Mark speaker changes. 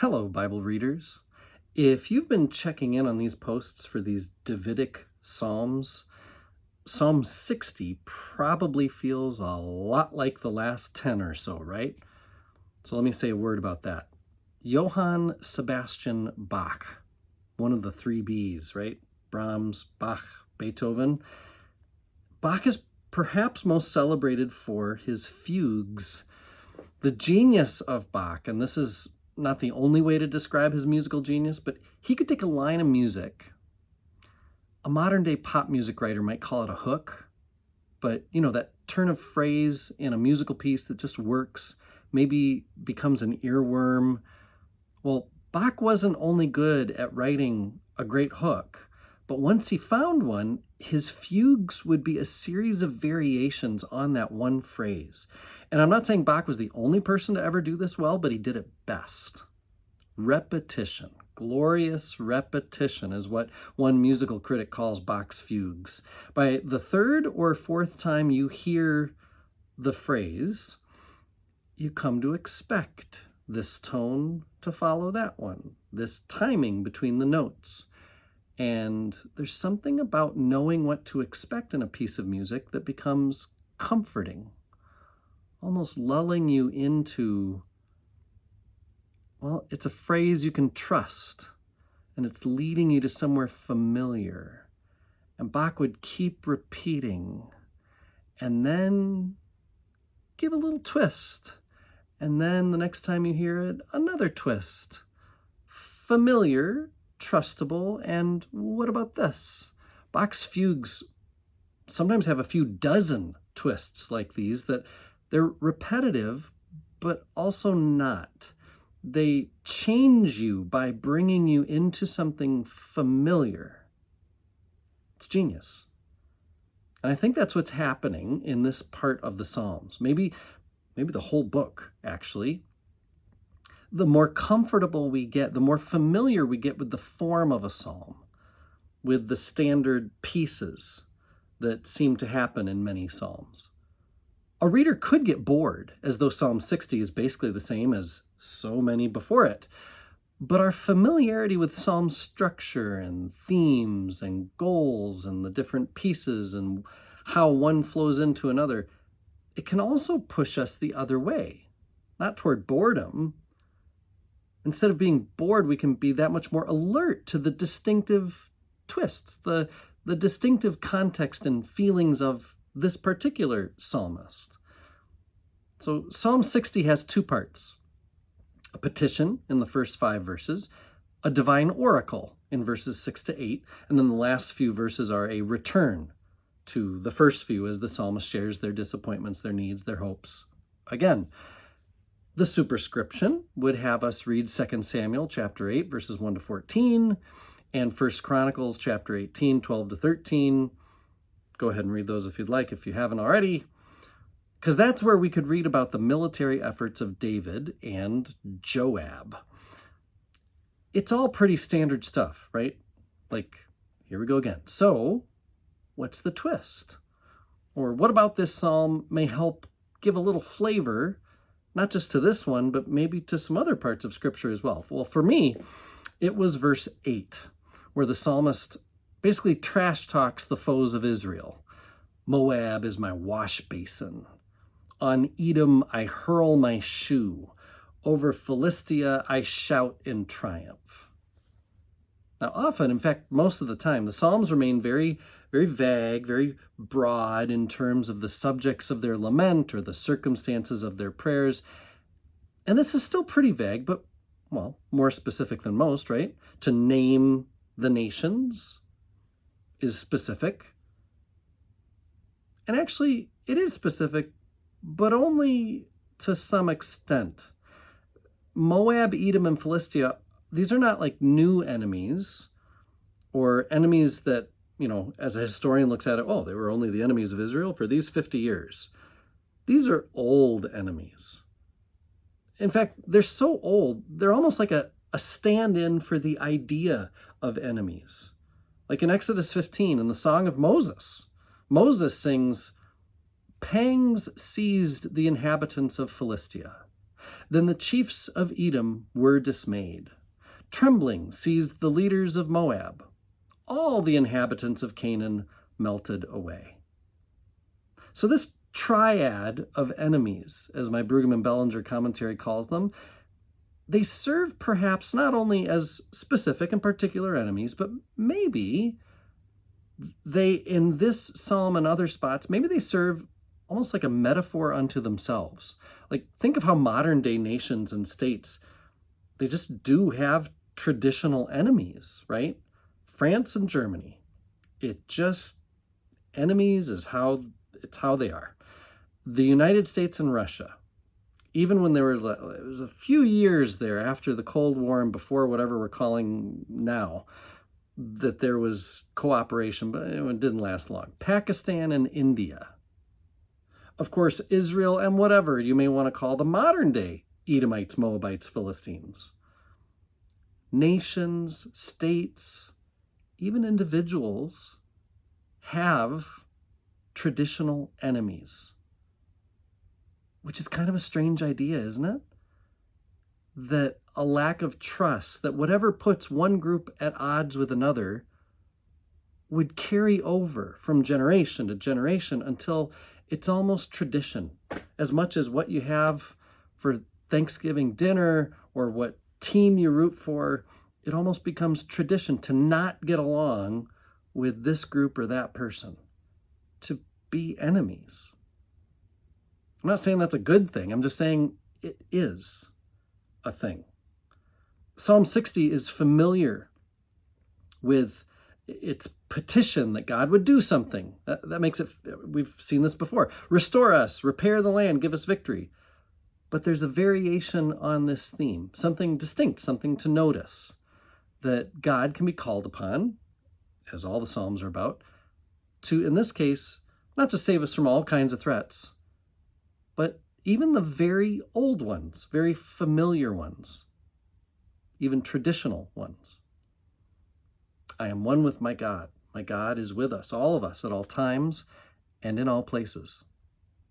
Speaker 1: Hello, Bible readers. If you've been checking in on these posts for these Davidic Psalms, Psalm 60 probably feels a lot like the last 10 or so, right? So let me say a word about that. Johann Sebastian Bach, one of the three Bs, right? Brahms, Bach, Beethoven. Bach is perhaps most celebrated for his fugues. The genius of Bach, and this is not the only way to describe his musical genius, but he could take a line of music. A modern day pop music writer might call it a hook, but that turn of phrase in a musical piece that just works, maybe becomes an earworm. Well, Bach wasn't only good at writing a great hook, but once he found one, his fugues would be a series of variations on that one phrase. And I'm not saying Bach was the only person to ever do this well, but he did it best. Repetition, glorious repetition is what one musical critic calls Bach's fugues. By the third or fourth time you hear the phrase, you come to expect this tone to follow that one, this timing between the notes. And there's something about knowing what to expect in a piece of music that becomes comforting, almost lulling you into, well, it's a phrase you can trust, and it's leading you to somewhere familiar. And Bach would keep repeating, and then give a little twist. And then the next time you hear it, another twist. Familiar, trustable, and what about this? Bach's fugues sometimes have a few dozen twists like these that they're repetitive, but also not. They change you by bringing you into something familiar. It's genius. And I think that's what's happening in this part of the Psalms. Maybe the whole book, actually. The more comfortable we get, the more familiar we get with the form of a psalm, with the standard pieces that seem to happen in many psalms. A reader could get bored, as though Psalm 60 is basically the same as so many before it. But our familiarity with psalm structure and themes and goals and the different pieces and how one flows into another, it can also push us the other way, not toward boredom. Instead of being bored, we can be that much more alert to the distinctive twists, the distinctive context and feelings of this particular psalmist. So Psalm 60 has two parts: a petition in the first 5 verses, a divine oracle in verses 6 to 8, and then the last few verses are a return to the first few as the psalmist shares their disappointments, their needs, their hopes. Again, the superscription would have us read 2 Samuel chapter 8, verses 1 to 14, and 1 Chronicles chapter 18, 12 to 13. Go ahead and read those if you'd like, if you haven't already, because that's where we could read about the military efforts of David and Joab. It's all pretty standard stuff, right? Like, here we go again. So, what's the twist? Or what about this psalm may help give a little flavor, not just to this one, but maybe to some other parts of Scripture as well? Well, for me, it was verse 8, where the psalmist basically trash talks the foes of Israel. Moab is my wash basin. On Edom I hurl my shoe. Over Philistia I shout in triumph. Now often, in fact, most of the time, the Psalms remain very, very vague, very broad in terms of the subjects of their lament or the circumstances of their prayers. And this is still pretty vague, but, well, more specific than most, right? To name the nations is specific. And actually, it is specific, but only to some extent. Moab, Edom, and Philistia, these are not like new enemies or enemies that, as a historian looks at it, oh, they were only the enemies of Israel for these 50 years. These are old enemies. In fact, they're so old, they're almost like a stand-in for the idea of enemies. Like in Exodus 15, in the Song of Moses, Moses sings, "Pangs seized the inhabitants of Philistia. Then the chiefs of Edom were dismayed. Trembling seized the leaders of Moab. All the inhabitants of Canaan melted away. So this triad of enemies, as my Brueggemann and Bellinger commentary calls them, they serve perhaps not only as specific and particular enemies, but maybe they, in this psalm and other spots, maybe they serve almost like a metaphor unto themselves. Like, think of how modern day nations and states, they just do have traditional enemies, right? France and Germany, enemies is how they are. The United States and Russia, even when it was a few years there after the Cold War and before whatever we're calling now, that there was cooperation, but it didn't last long. Pakistan and India. Of course, Israel and whatever you may want to call the modern day Edomites, Moabites, Philistines. Nations, states, even individuals have traditional enemies, which is kind of a strange idea, isn't it? That a lack of trust, that whatever puts one group at odds with another would carry over from generation to generation until it's almost tradition, as much as what you have for Thanksgiving dinner or what team you root for. It almost becomes tradition to not get along with this group or that person, to be enemies. I'm not saying that's a good thing. I'm just saying it is a thing. Psalm 60 is familiar with its petition that God would do something. That makes it, we've seen this before. Restore us, repair the land, give us victory. But there's a variation on this theme, something distinct, something to notice, that God can be called upon, as all the Psalms are about, to, in this case, not just save us from all kinds of threats, but even the very old ones, very familiar ones, even traditional ones. I am one with my God. My God is with us, all of us, at all times and in all places.